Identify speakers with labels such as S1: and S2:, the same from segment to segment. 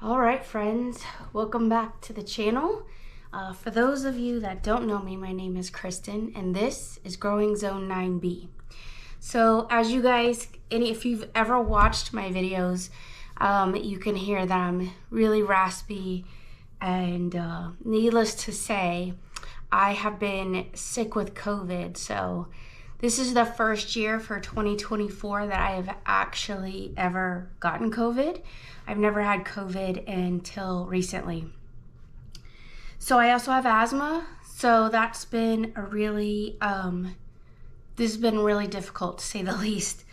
S1: All right, friends, welcome back to the channel. For those of you that don't know me, my name is Kristen, and this is Growing Zone 9B. So as you guys, if you've ever watched my videos, you can hear that I'm really raspy, and needless to say, I have been sick with COVID. So this is the first year for 2024 that I have actually ever gotten COVID. I've never had COVID until recently. So I also have asthma, so that's been a really, this has been really difficult to say the least.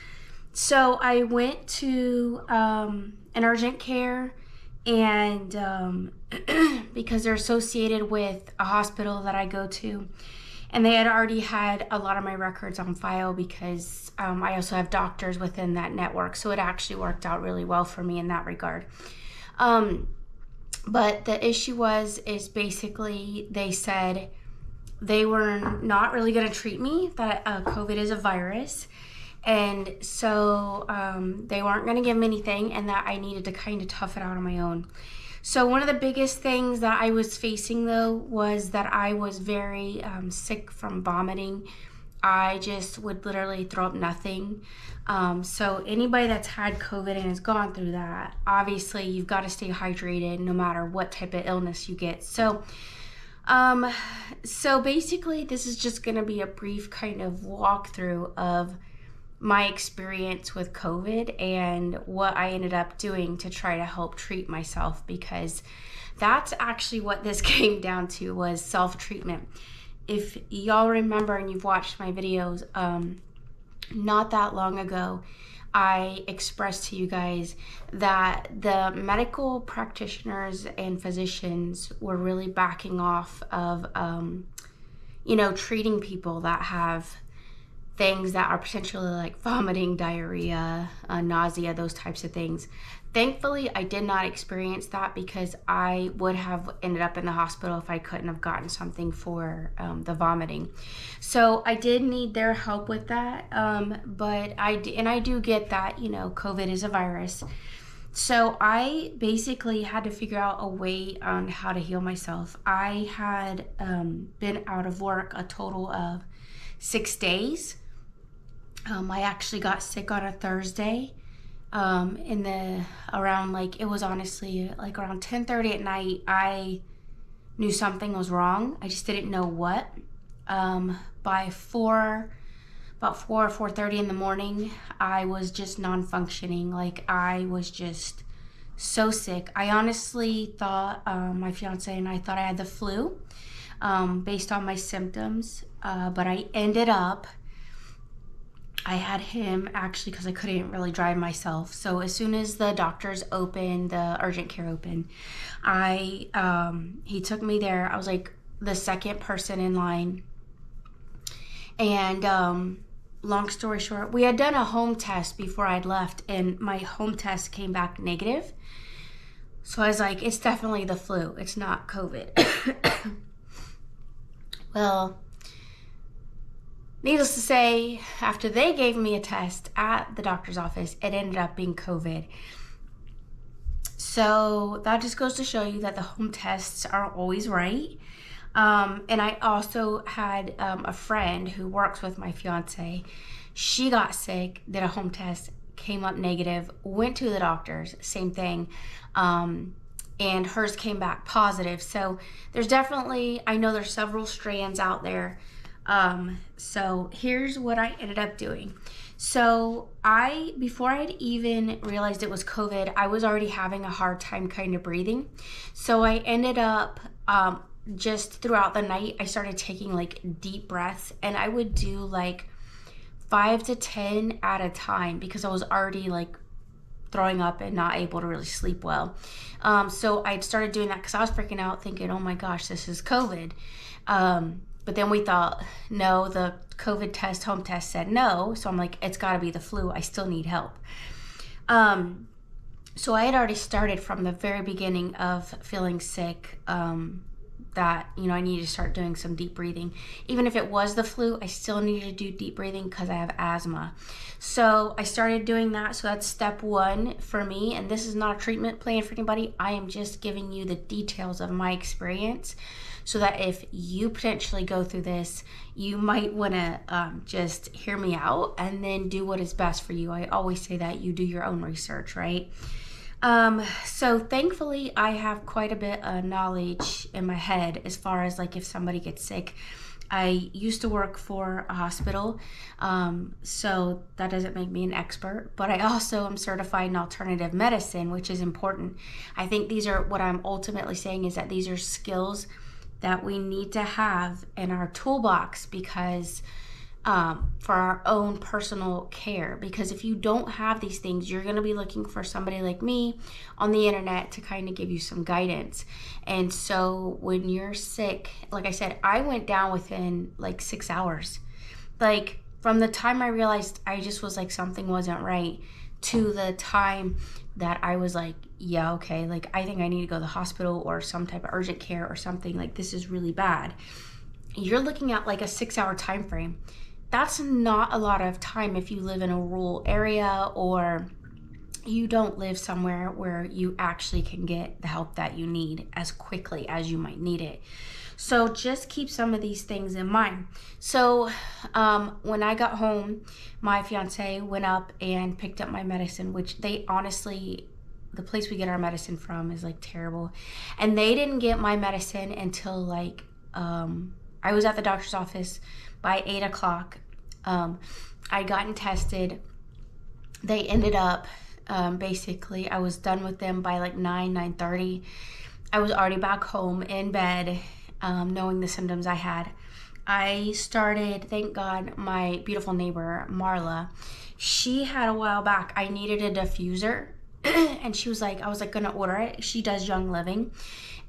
S1: So I went to an urgent care, and because they're associated with a hospital that I go to, and they had already had a lot of my records on file because I also have doctors within that network. So it actually worked out really well for me in that regard. But the issue is basically they said they were not really going to treat me, that COVID is a virus. And so they weren't going to give me anything, and that I needed to kind of tough it out on my own. So one of the biggest things that I was facing, though, was that I was very sick from vomiting. I just would literally throw up nothing. So anybody that's had COVID and has gone through that, obviously you've got to stay hydrated no matter what type of illness you get. So basically this is just going to be a brief kind of walkthrough of my experience with COVID and what I ended up doing to try to help treat myself, because that's actually what this came down to, was self-treatment. If y'all remember and you've watched my videos, not that long ago, I expressed to you guys that the medical practitioners and physicians were really backing off of, treating people that have things that are potentially like vomiting, diarrhea, nausea, those types of things. Thankfully, I did not experience that, because I would have ended up in the hospital if I couldn't have gotten something for the vomiting. So I did need their help with that, but I do get that, COVID is a virus. So I basically had to figure out a way on how to heal myself. I had been out of work a total of 6 days. I actually got sick on a Thursday, it was honestly like around 10:30 at night. I knew something was wrong. I just didn't know what. By about 4:30 in the morning, I was just non-functioning. Like, I was just so sick. I honestly thought, my fiance and I thought I had the flu, based on my symptoms, but I had him actually because I couldn't really drive myself. So as soon as the doctors opened, the urgent care opened, he took me there. I was like the second person in line. And long story short, we had done a home test before I'd left, and my home test came back negative. So I was like, it's definitely the flu. It's not COVID. Well, needless to say, after they gave me a test at the doctor's office, it ended up being COVID. So that just goes to show you that the home tests aren't always right. And I also had a friend who works with my fiance. She got sick, did a home test, came up negative, went to the doctors, same thing. And hers came back positive. So there's definitely, I know there's several strands out there. So here's what I ended up doing. So before I'd even realized it was COVID, I was already having a hard time kind of breathing. So I ended up, just throughout the night, I started taking like deep breaths, and I would do like 5 to 10 at a time, because I was already like throwing up and not able to really sleep well. So I started doing that because I was freaking out, thinking, oh my gosh, this is COVID. But then we thought, no, the COVID test, home test said no. So I'm like, it's got to be the flu. I still need help. So I had already started from the very beginning of feeling sick, that, you know, I need to start doing some deep breathing. Even if it was the flu, I still needed to do deep breathing because I have asthma. So I started doing that. So that's step one for me. And this is not a treatment plan for anybody. I am just giving you the details of my experience so that if you potentially go through this, you might want to just hear me out and then do what is best for you. I always say that you do your own research, right? So thankfully I have quite a bit of knowledge in my head as far as like if somebody gets sick. I used to work for a hospital, so that doesn't make me an expert, but I also am certified in alternative medicine, which is important. I think these are, what I'm ultimately saying is that these are skills that we need to have in our toolbox because for our own personal care, because if you don't have these things, you're going to be looking for somebody like me on the internet to kind of give you some guidance. And so when you're sick, like I said, I went down within like 6 hours. Like from the time I realized I just was like something wasn't right to the time that I was like, yeah, okay, like I think I need to go to the hospital or some type of urgent care or something, like this is really bad. You're looking at like a 6-hour time frame. That's not a lot of time if you live in a rural area or you don't live somewhere where you actually can get the help that you need as quickly as you might need it. So just keep some of these things in mind. So when I got home, my fiance went up and picked up my medicine, which they honestly, the place we get our medicine from is like terrible. And they didn't get my medicine until like, I was at the doctor's office by 8 o'clock. I'd gotten tested. They ended up, basically, I was done with them by like 9:30. I was already back home in bed, knowing the symptoms I had. I started, thank God, my beautiful neighbor, Marla, she had a while back, I needed a diffuser. And she was like, I was like gonna order it. She does Young Living.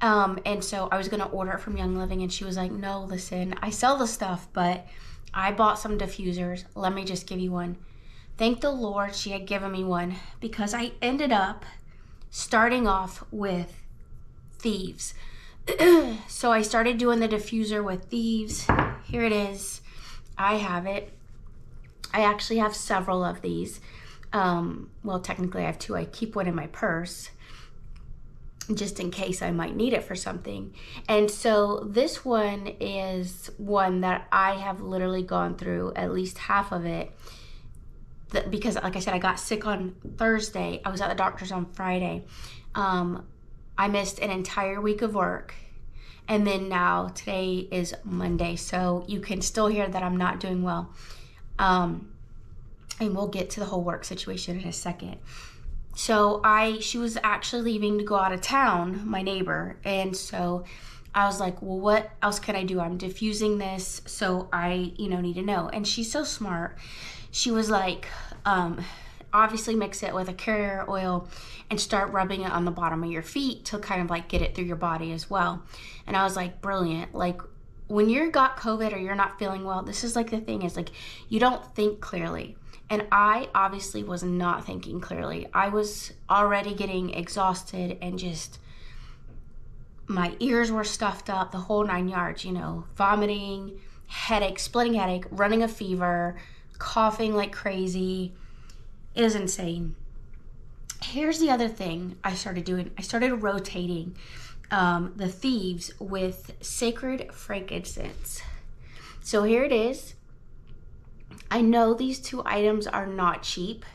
S1: And so I was gonna order it from Young Living, and she was like, no, listen, I sell the stuff, but I bought some diffusers. Let me just give you one. Thank the Lord she had given me one, because I ended up starting off with Thieves. So I started doing the diffuser with Thieves. Here it is. I have it. I actually have several of these. Well, technically I have two. I keep one in my purse just in case I might need it for something. And so this one is one that I have literally gone through at least half of it, because like I said, I got sick on Thursday. I was at the doctor's on Friday. I missed an entire week of work. And then now today is Monday. So you can still hear that I'm not doing well. And we'll get to the whole work situation in a second. So she was actually leaving to go out of town, my neighbor. And so I was like, well, what else can I do? I'm diffusing this, so I, need to know. And she's so smart. She was like, obviously mix it with a carrier oil and start rubbing it on the bottom of your feet to kind of like get it through your body as well. And I was like, brilliant. Like when you're got COVID or you're not feeling well, this is like the thing is like, you don't think clearly. And I obviously was not thinking clearly. I was already getting exhausted and just, my ears were stuffed up, the whole 9 yards, vomiting, headache, splitting headache, running a fever, coughing like crazy. It is insane. Here's the other thing I started doing. I started rotating the Thieves with Sacred Frankincense. So here it is. I know these two items are not cheap,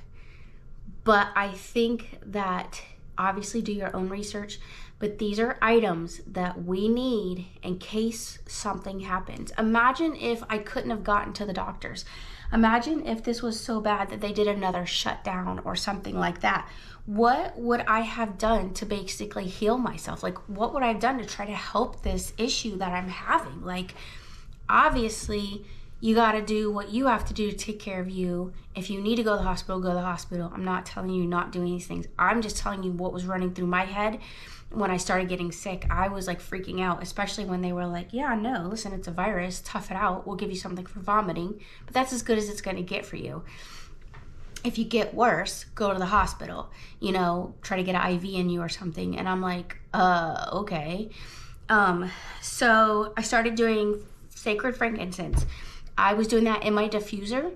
S1: but I think that obviously do your own research, but these are items that we need in case something happens. Imagine if I couldn't have gotten to the doctors. Imagine if this was so bad that they did another shutdown or something like that. What would I have done to basically heal myself? Like, what would I have done to try to help this issue that I'm having? Like, obviously, you got to do what you have to do to take care of you. If you need to go to the hospital, go to the hospital. I'm not telling you not doing these things. I'm just telling you what was running through my head when I started getting sick. I was like freaking out, especially when they were like, yeah, no, listen, it's a virus. Tough it out. We'll give you something for vomiting. But that's as good as it's going to get for you. If you get worse, go to the hospital, try to get an IV in you or something. And I'm like, okay. So I started doing sacred frankincense. I was doing that in my diffuser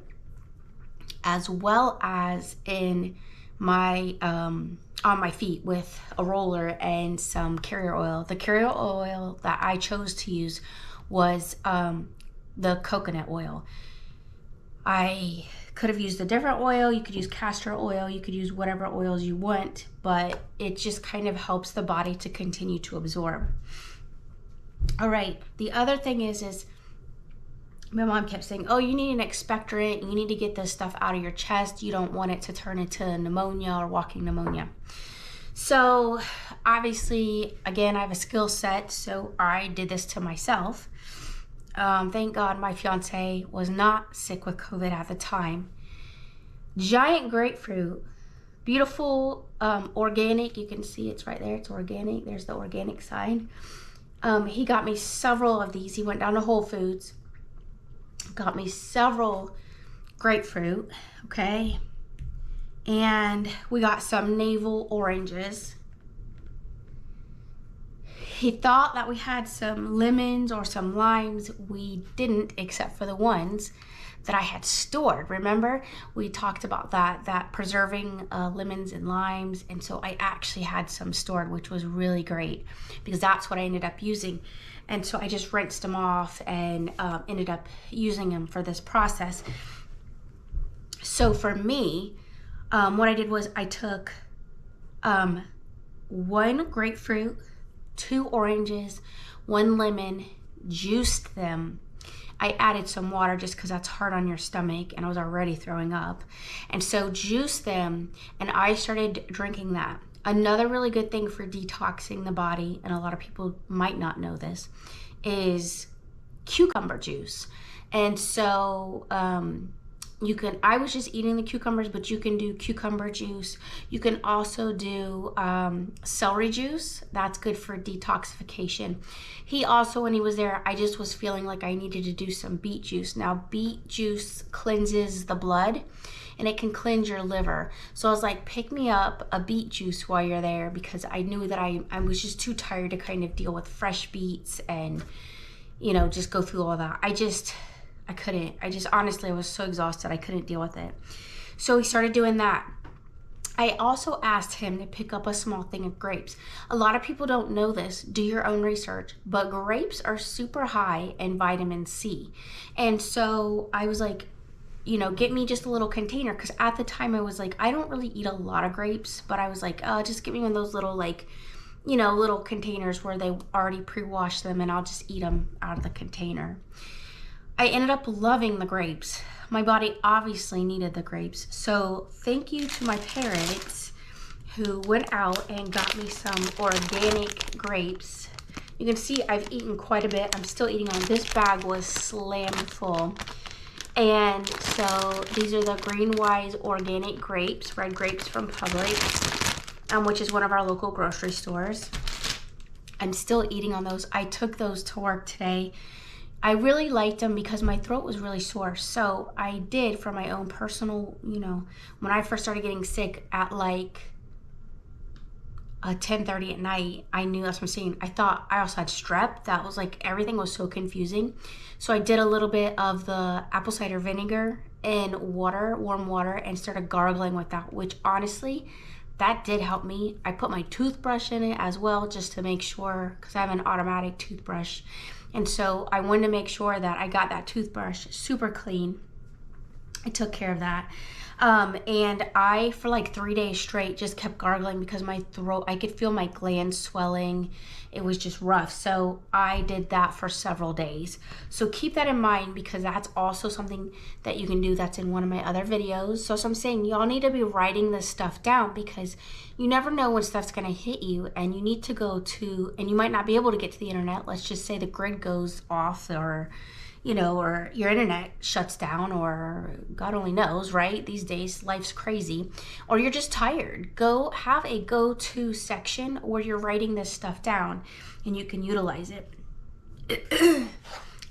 S1: as well as in my on my feet with a roller and some carrier oil. The carrier oil that I chose to use was the coconut oil. I could have used a different oil. You could use castor oil. You could use whatever oils you want, but it just kind of helps the body to continue to absorb. All right, the other thing is my mom kept saying, oh, you need an expectorant. You need to get this stuff out of your chest. You don't want it to turn into pneumonia or walking pneumonia. So obviously, again, I have a skill set, so I did this to myself. Thank God my fiance was not sick with COVID at the time. Giant grapefruit, beautiful, organic. You can see it's right there. It's organic. There's the organic side. He got me several of these. He went down to Whole Foods, got me several grapefruit, okay? And we got some navel oranges. He thought that we had some lemons or some limes. We didn't, except for the ones that I had stored. Remember, we talked about that preserving lemons and limes. And so I actually had some stored, which was really great because that's what I ended up using. And so I just rinsed them off and ended up using them for this process. So for me, what I did was I took one grapefruit, 2 oranges, 1 lemon, juiced them. I added some water just because that's hard on your stomach and I was already throwing up. And so juiced them and I started drinking that. Another really good thing for detoxing the body, and a lot of people might not know this, is cucumber juice. And so I was just eating the cucumbers, but you can do cucumber juice. You can also do celery juice. That's good for detoxification. He also, when he was there, I just was feeling like I needed to do some beet juice. Now, beet juice cleanses the blood and it can cleanse your liver. So I was like, pick me up a beet juice while you're there, because I knew that I was just too tired to kind of deal with fresh beets and, you know, just go through all that. I couldn't. Honestly, I was so exhausted. I couldn't deal with it. So we started doing that. I also asked him to pick up a small thing of grapes. A lot of people don't know this. Do your own research. But grapes are super high in vitamin C. And so I was like, you know, get me just a little container. Because at the time I was like, I don't really eat a lot of grapes. But I was like, oh, just give me one of those little, like, you know, little containers where they already pre-wash them. And I'll just eat them out of the container. I ended up loving the grapes. My body obviously needed the grapes. So thank you to my parents who went out and got me some organic grapes. You can see I've eaten quite a bit. I'm still eating on. This bag was slammed full. And so these are the Green Wise organic grapes, red grapes from Publix, which is one of our local grocery stores. I'm still eating on those. I took those to work today. I really liked them because my throat was really sore. So I did, for my own personal, you know, when I first started getting sick at like 10:30 at night, I knew, that's what I'm saying. I thought I also had strep. That was like, everything was so confusing. So I did a little bit of the apple cider vinegar in water, warm water, and started gargling with that, which honestly, that did help me. I put my toothbrush in it as well, just to make sure, because I have an automatic toothbrush. And so I wanted to make sure that I got that toothbrush super clean. I took care of that. And I, for like 3 days straight, just kept gargling because my throat, I could feel my glands swelling. It was just rough. So I did that for several days. So keep that in mind, because that's also something that you can do. That's in one of my other videos. So I'm saying y'all need to be writing this stuff down, because you never know when stuff's going to hit you, and you need to go to, and you might not be able to get to the internet. Let's just say the grid goes off, or you know, or your internet shuts down, or God only knows, right? These days, life's crazy. Or you're just tired. Go have a go-to section where you're writing this stuff down and you can utilize it.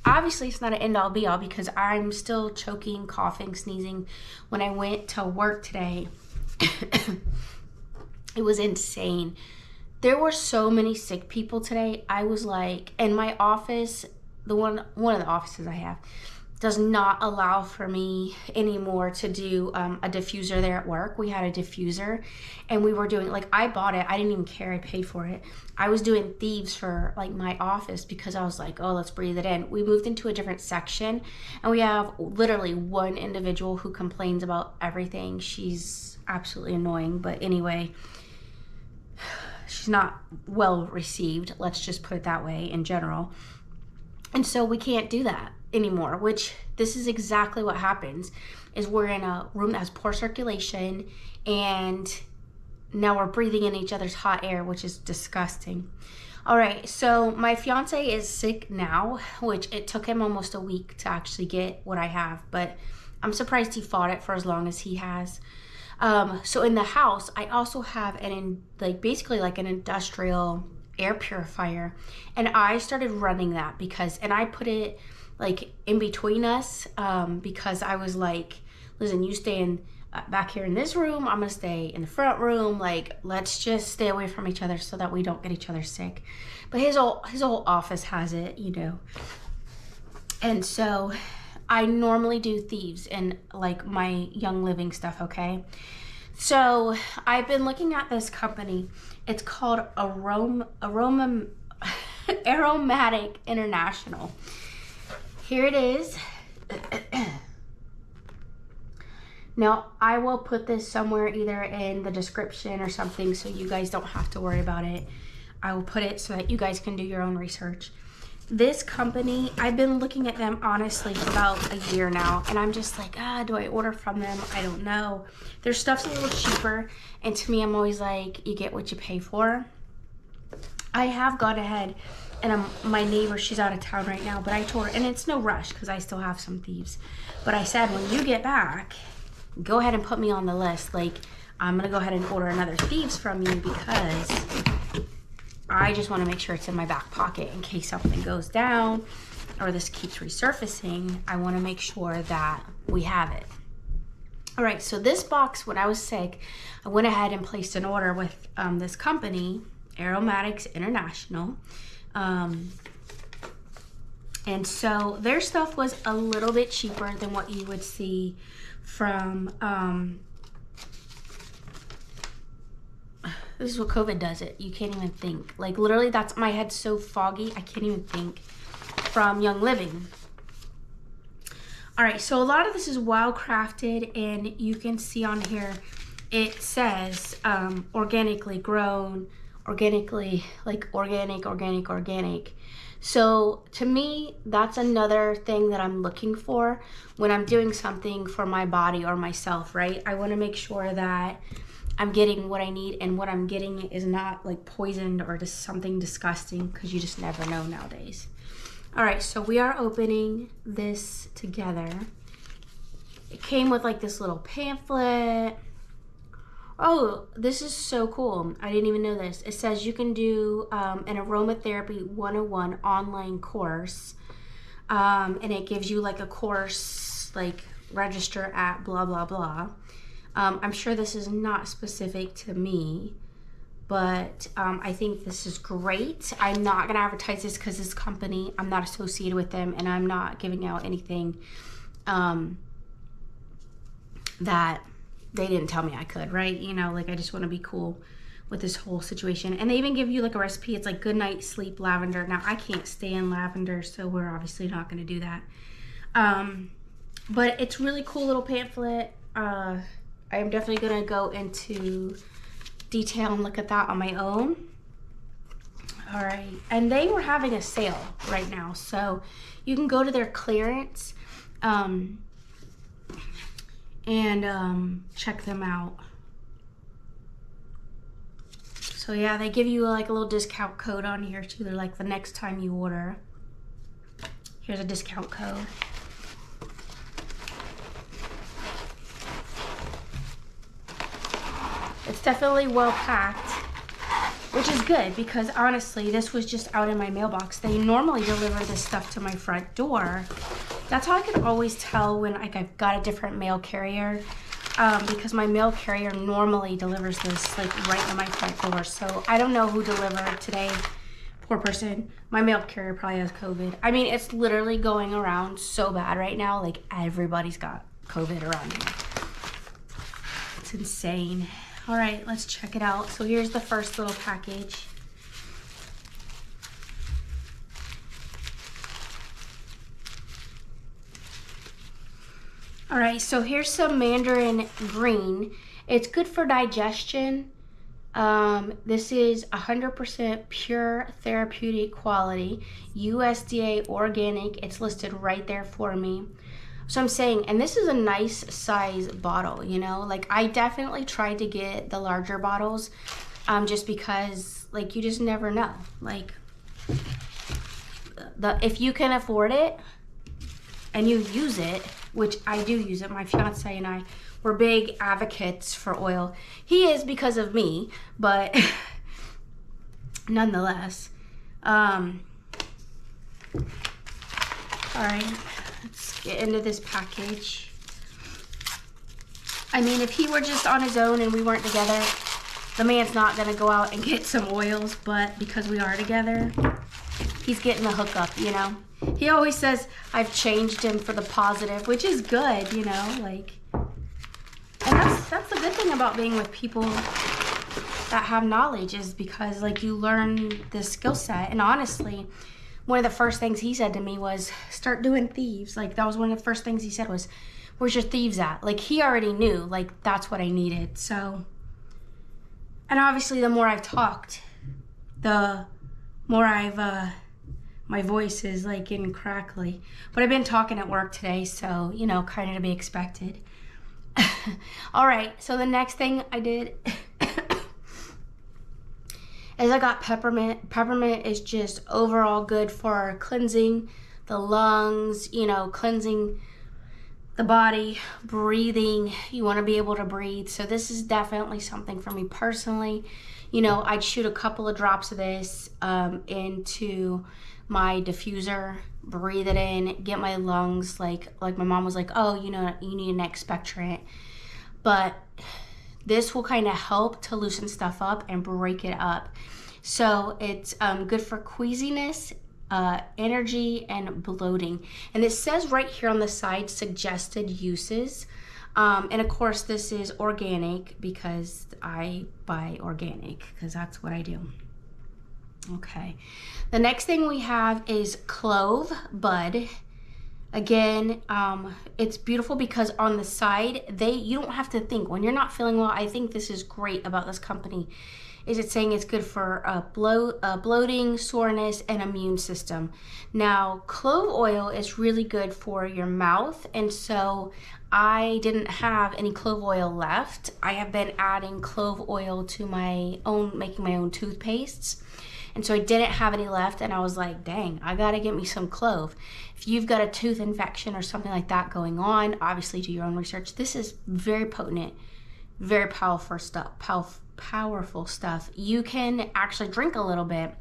S1: Obviously, it's not an end-all be-all, because I'm still choking, coughing, sneezing. When I went to work today, it was insane. There were so many sick people today. I was like, in my office, one of the offices I have does not allow for me anymore to do a diffuser there at work. We had a diffuser and we were doing, like, I bought it. I didn't even care. I paid for it. I was doing thieves for like my office because I was like, oh, let's breathe it in. We moved into a different section and we have literally one individual who complains about everything. She's absolutely annoying, but anyway, she's not well received. Let's just put it that way in general. And so we can't do that anymore, which this is exactly what happens, is we're in a room that has poor circulation and now we're breathing in each other's hot air, which is disgusting. All right, so my fiance is sick now, which it took him almost a week to actually get what I have, but I'm surprised he fought it for as long as he has. So in the house, I also have basically like an industrial air purifier, and I started running that and I put it like in between us because I was like, listen, you stay in back here in this room, I'm gonna stay in the front room, like let's just stay away from each other so that we don't get each other sick. But his whole office has it, you know. And so I normally do thieves and like my Young Living stuff, okay? So I've been looking at this company. It's called Aromatic International. Here it is. Now, I will put this somewhere either in the description or something so you guys don't have to worry about it. I will put it so that you guys can do your own research. This company, I've been looking at them honestly for about a year now, and I'm just like, do I order from them? I don't know. Their stuff's a little cheaper, and to me, I'm always like, you get what you pay for. I have gone ahead, and my neighbor, she's out of town right now, but I told her, and it's no rush because I still have some thieves, but I said, when you get back, go ahead and put me on the list. Like, I'm gonna go ahead and order another thieves from you because I just want to make sure it's in my back pocket in case something goes down or this keeps resurfacing. I want to make sure that we have it. All right, so this box, when I was sick, I went ahead and placed an order with this company, Aromatics International. And so their stuff was a little bit cheaper than what you would see from this is what COVID does it. You can't even think. Like literally, that's, my head's so foggy, I can't even think. From Young Living. All right, so a lot of this is well crafted, and you can see on here, it says organically grown, organically, like organic. So to me, that's another thing that I'm looking for when I'm doing something for my body or myself, right? I want to make sure that I'm getting what I need, and what I'm getting is not like poisoned or just something disgusting, because you just never know nowadays. All right, so we are opening this together. It came with like this little pamphlet. Oh, this is so cool. I didn't even know this. It says you can do an aromatherapy 101 online course. And it gives you like a course, like register at blah, blah, blah. I'm sure this is not specific to me, but I think this is great. I'm not gonna advertise this because this company, I'm not associated with them, and I'm not giving out anything that they didn't tell me I could, right? You know, like I just wanna be cool with this whole situation. And they even give you like a recipe. It's like good night sleep lavender. Now I can't stand lavender, so we're obviously not gonna do that. But it's really cool little pamphlet. I'm definitely gonna go into detail and look at that on my own. All right, and they were having a sale right now, so you can go to their clearance and check them out. So yeah, they give you like a little discount code on here too. They're like, the next time you order, here's a discount code. It's definitely well packed, which is good because honestly, this was just out in my mailbox. They normally deliver this stuff to my front door. That's how I can always tell when like I've got a different mail carrier. because my mail carrier normally delivers this like right in my front door. So I don't know who delivered today. Poor person. My mail carrier probably has COVID. I mean, it's literally going around so bad right now. Like everybody's got COVID around here. It's insane. All right, let's check it out. So here's the first little package. All right, so here's some mandarin green. It's good for digestion. This is 100% pure therapeutic quality, USDA organic. It's listed right there for me. So I'm saying, and this is a nice size bottle, you know, like I definitely tried to get the larger bottles, just because like you just never know. Like if you can afford it and you use it, which I do use it, my fiance and I, we're big advocates for oil. He is because of me, but nonetheless. All right, let's get into this package. I mean, if he were just on his own and we weren't together, the man's not gonna go out and get some oils, but because we are together, he's getting the hookup, you know? He always says I've changed him for the positive, which is good, you know, like, and that's the good thing about being with people that have knowledge, is because like you learn this skill set. And honestly, one of the first things he said to me was start doing thieves. Like that was one of the first things he said was, where's your thieves at? Like he already knew, like that's what I needed. So, and obviously the more I've talked, the more I've, my voice is like getting crackly, but I've been talking at work today, so, you know, kind of to be expected. All right, so the next thing I did is I got peppermint. Peppermint is just overall good for cleansing the lungs, you know, cleansing the body, breathing. You want to be able to breathe. So this is definitely something for me personally. You know, I'd shoot a couple of drops of this into my diffuser, breathe it in, get my lungs like my mom was like, oh, you know, you need an expectorant. But this will kind of help to loosen stuff up and break it up. So it's good for queasiness, energy, and bloating. And it says right here on the side, suggested uses. And of course, this is organic because I buy organic because that's what I do. Okay, the next thing we have is clove bud. Again, it's beautiful because on the side, you don't have to think. When you're not feeling well, I think this is great about this company, is it saying it's good for bloating, soreness, and immune system. Now, clove oil is really good for your mouth, and so I didn't have any clove oil left. I have been adding clove oil to making my own toothpastes. And so I didn't have any left, and I was like, dang, I gotta get me some clove. If you've got a tooth infection or something like that going on, obviously do your own research. This is very potent, very powerful stuff. You can actually drink a little bit.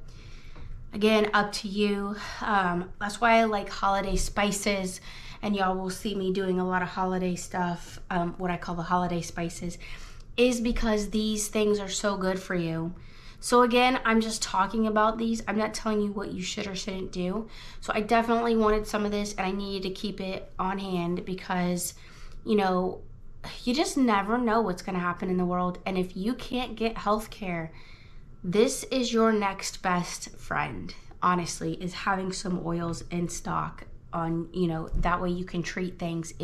S1: Again, up to you. That's why I like holiday spices, and y'all will see me doing a lot of holiday stuff, what I call the holiday spices, is because these things are so good for you. So again, I'm just talking about these. I'm not telling you what you should or shouldn't do. So I definitely wanted some of this, and I needed to keep it on hand because, you know, you just never know what's going to happen in the world. And if you can't get health care, this is your next best friend, honestly, is having some oils in stock on, you know, that way you can treat things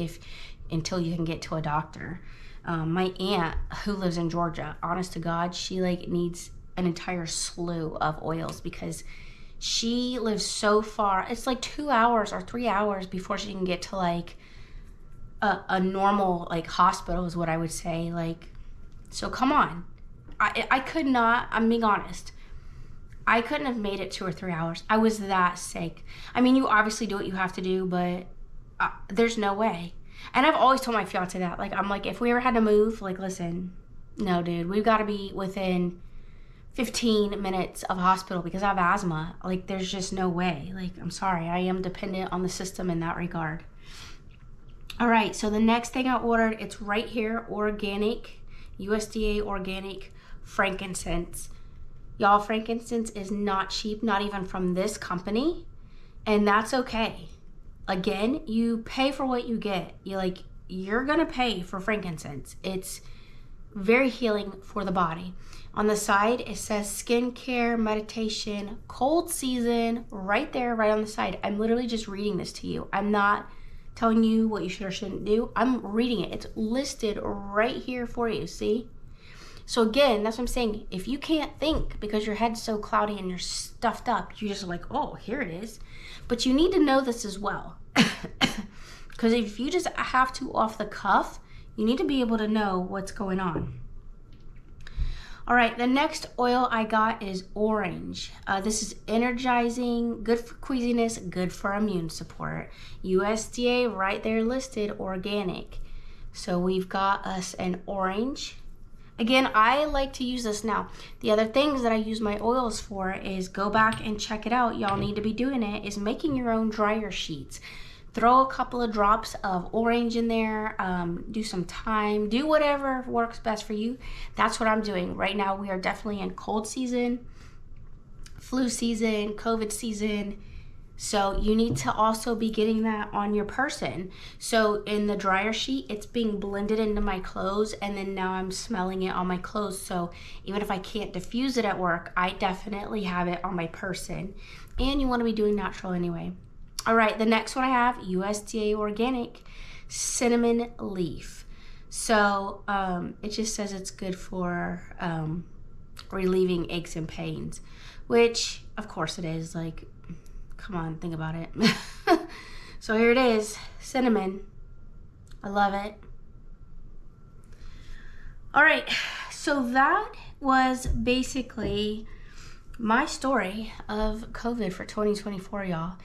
S1: until you can get to a doctor. My aunt who lives in Georgia, honest to God, she like needs an entire slew of oils because she lives so far. It's like 2 hours or 3 hours before she can get to like a normal like hospital is what I would say. Like, so come on. I could not, I'm being honest, I couldn't have made it 2 or 3 hours. I was that sick. I mean, you obviously do what you have to do, but there's no way. And I've always told my fiance that, like, I'm like, if we ever had to move, like, listen, no dude, we've got to be within 15 minutes of hospital because I have asthma. Like, there's just no way. Like, I'm sorry, I am dependent on the system in that regard. All right, so the next thing I ordered, it's right here, organic, USDA organic frankincense. Y'all, frankincense is not cheap, not even from this company, and that's okay. Again, you pay for what you get. You're gonna pay for frankincense. It's very healing for the body. On the side, it says skincare, meditation, cold season, right there, right on the side. I'm literally just reading this to you. I'm not telling you what you should or shouldn't do. I'm reading it. It's listed right here for you, see? So again, that's what I'm saying. If you can't think because your head's so cloudy and you're stuffed up, you're just like, oh, here it is. But you need to know this as well. Because if you just have to off the cuff, you need to be able to know what's going on. All right, the next oil I got is orange. This is energizing, good for queasiness, good for immune support. USDA right there listed, organic. So we've got us an orange. Again, I like to use this now. The other things that I use my oils for is go back and check it out. Y'all need to be doing it, is making your own dryer sheets. Throw a couple of drops of orange in there, do some thyme, do whatever works best for you. That's what I'm doing. Right now, we are definitely in cold season, flu season, COVID season. So you need to also be getting that on your person. So in the dryer sheet, it's being blended into my clothes, and then now I'm smelling it on my clothes. So even if I can't diffuse it at work, I definitely have it on my person. And you want to be doing natural anyway. All right, the next one I have, USDA organic cinnamon leaf. So it just says it's good for relieving aches and pains, which of course it is. Like, come on, think about it. So here it is, cinnamon. I love it. All right, so that was basically my story of COVID for 2024, y'all.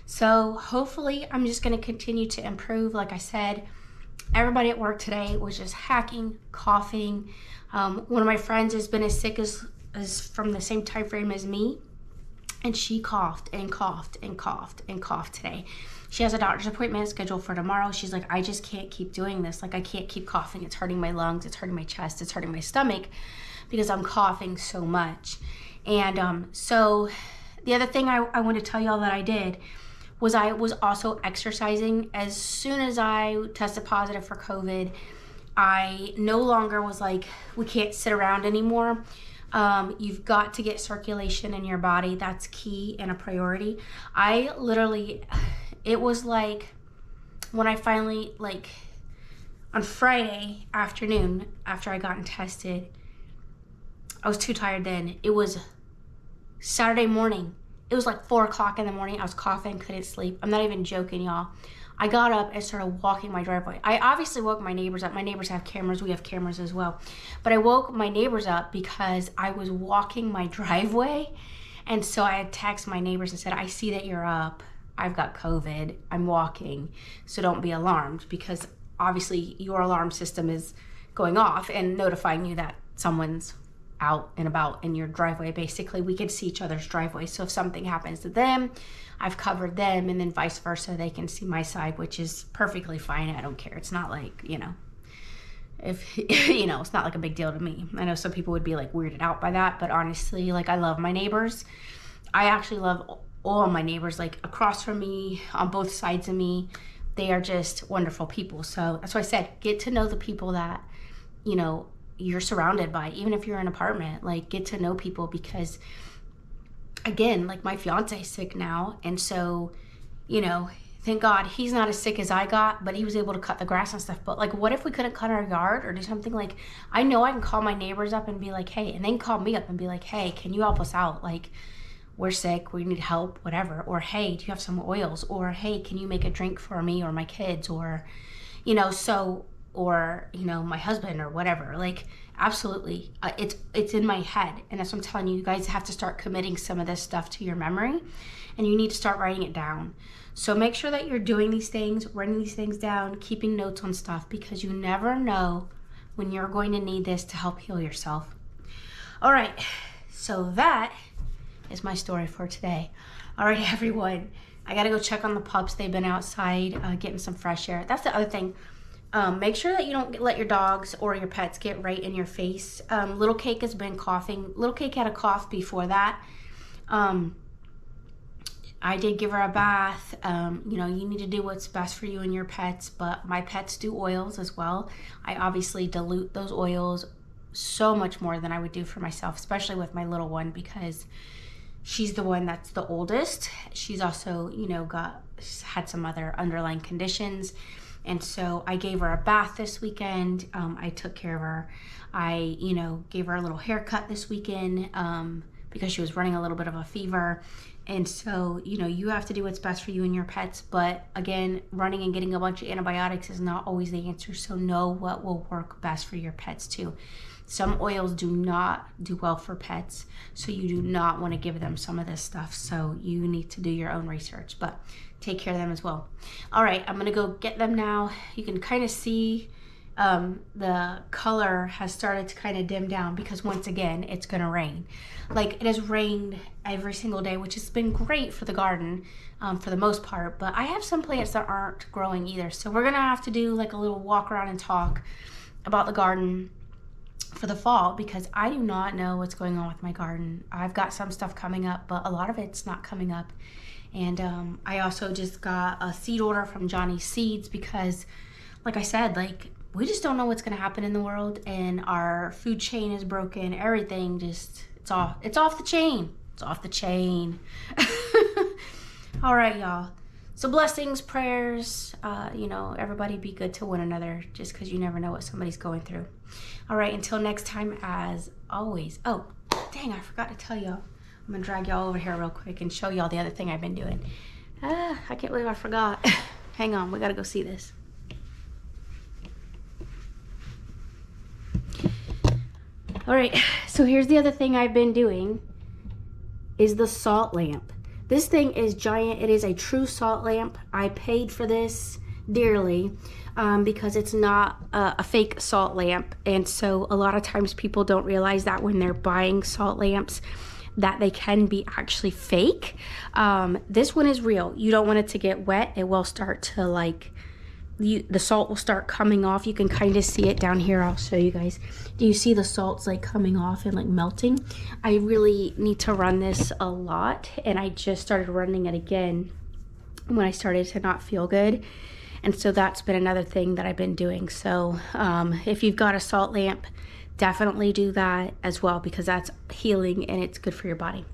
S1: So hopefully I'm just going to continue to improve. Like I said, everybody at work today was just hacking, coughing. One of my friends has been as sick as from the same time frame as me, and she coughed and coughed and coughed and coughed today. She has a doctor's appointment scheduled for tomorrow. She's like, I just can't keep doing this. Like, I can't keep coughing. It's hurting my lungs. It's hurting my chest. It's hurting my stomach because I'm coughing so much. And so the other thing I want to tell y'all that I did was I was also exercising. As soon as I tested positive for COVID, I no longer was like, we can't sit around anymore. You've got to get circulation in your body. That's key and a priority. I literally, it was like when I finally, like on Friday afternoon, after I gotten tested, I was too tired then. It was Saturday morning. It was like 4 o'clock in the morning. I was coughing, couldn't sleep. I'm not even joking, y'all. I got up and started walking my driveway. I obviously woke my neighbors up. My neighbors have cameras. We have cameras as well. But I woke my neighbors up because I was walking my driveway. And so I had texted my neighbors and said, I see that you're up. I've got COVID. I'm walking. So don't be alarmed, because obviously your alarm system is going off and notifying you that someone's out and about in your driveway. Basically, we can see each other's driveway. So if something happens to them, I've covered them, and then vice versa, they can see my side, which is perfectly fine. I don't care. It's not like, if, it's not like a big deal to me. I know some people would be like weirded out by that, but honestly, like, I love my neighbors. I actually love all my neighbors, like across from me, on both sides of me. They are just wonderful people. So that's why I said, get to know the people that, you're surrounded by. Even if you're in an apartment, like, get to know people, because again, like, my fiance is sick now, and so thank God he's not as sick as I got, but he was able to cut the grass and stuff. But like, what if we couldn't cut our yard or do something? Like, I know I can call my neighbors up and be like, hey, and they can call me up and be like, hey, can you help us out? Like, we're sick, we need help, whatever. Or, hey, do you have some oils? Or, hey, can you make a drink for me or my kids? Or my husband or whatever. Like, absolutely. It's in my head. And that's what I'm telling you. You guys have to start committing some of this stuff to your memory, and you need to start writing it down. So make sure that you're doing these things, writing these things down, keeping notes on stuff, because you never know when you're going to need this to help heal yourself. All right. So that is my story for today. All right, everyone. I gotta go check on the pups. They've been outside getting some fresh air. That's the other thing. Make sure that you don't let your dogs or your pets get right in your face. Little Cake has been coughing. Little Cake had a cough before that. I did give her a bath. You know, you need to do what's best for you and your pets, but my pets do oils as well. I obviously dilute those oils so much more than I would do for myself, especially with my little one, because she's the one that's the oldest. She's also, you know, had some other underlying conditions. And so I gave her a bath this weekend. I took care of her. I, you know, gave her a little haircut this weekend because she was running a little bit of a fever. And so, you know, you have to do what's best for you and your pets. But again, running and getting a bunch of antibiotics is not always the answer. So know what will work best for your pets too. Some oils do not do well for pets, so you do not want to give them some of this stuff. So you need to do your own research, but take care of them as well. All right, I'm gonna go get them now. You can kind of see the color has started to kind of dim down because once again, it's gonna rain. Like it has rained every single day, which has been great for the garden for the most part, but I have some plants that aren't growing either. So we're gonna have to do like a little walk around and talk about the garden for the fall, because I do not know what's going on with my garden. I've got some stuff coming up, but a lot of it's not coming up. And I also just got a seed order from Johnny's Seeds because, like I said, like we just don't know what's going to happen in the world, and our food chain is broken. Everything just, it's off the chain. It's off the chain. All right, y'all. So blessings, prayers, you know, everybody be good to one another, just because you never know what somebody's going through. All right, until next time, as always. Oh, dang, I forgot to tell y'all. I'm gonna drag y'all over here real quick and show y'all the other thing I've been doing. I can't believe I forgot. Hang on, we gotta go see this. All right, so here's the other thing I've been doing is the salt lamp. This thing is giant. It is a true salt lamp. I paid for this dearly because it's not a fake salt lamp. And so a lot of times people don't realize that when they're buying salt lamps that they can be actually fake. This one is real. You don't want it to get wet. It will start to like, the salt will start coming off. You can kind of see it down here. I'll show you guys. Do you see the salt's like coming off and like melting? I really need to run this a lot, and I just started running it again when I started to not feel good. And so that's been another thing that I've been doing. So if you've got a salt lamp, definitely do that as well, because that's healing and it's good for your body.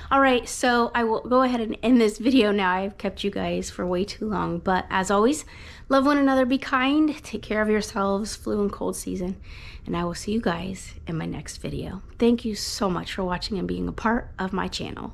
S1: All right, so I will go ahead and end this video now. I've kept you guys for way too long, but as always, love one another, be kind, take care of yourselves, flu and cold season, and I will see you guys in my next video. Thank you so much for watching and being a part of my channel.